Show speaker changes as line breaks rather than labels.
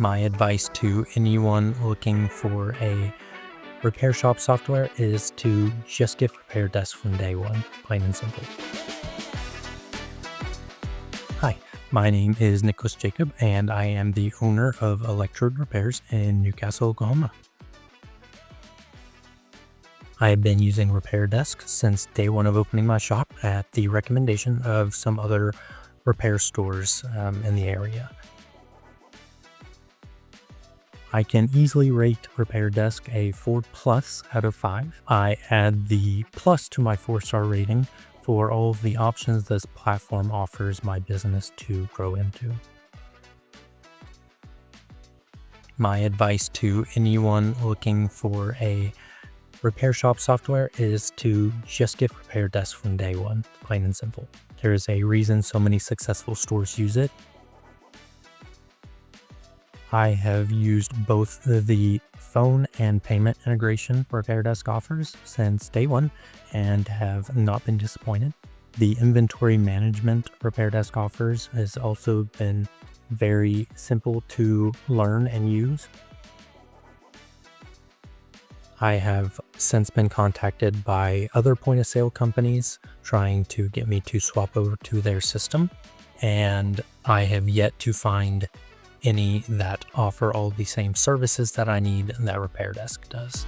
My advice to anyone looking for a repair shop software is to just get RepairDesk from day one, plain and simple. Hi, my name is Nicholas Jacob, and I am the owner of Electrode Repairs in Newcastle, Oklahoma. I have been using RepairDesk since day one of opening my shop at the recommendation of some other repair stores in the area. I can easily rate RepairDesk a 4+ out of 5. I add the plus to my 4-star rating for all of the options this platform offers my business to grow into. My advice to anyone looking for a repair shop software is to just get RepairDesk from day one, plain and simple. There is a reason so many successful stores use it. I have used both the phone and payment integration RepairDesk offers since day one and have not been disappointed. The inventory management RepairDesk offers has also been very simple to learn and use. I have since been contacted by other point-of-sale companies trying to get me to swap over to their system, and I have yet to find any that offer all the same services that I need that RepairDesk does.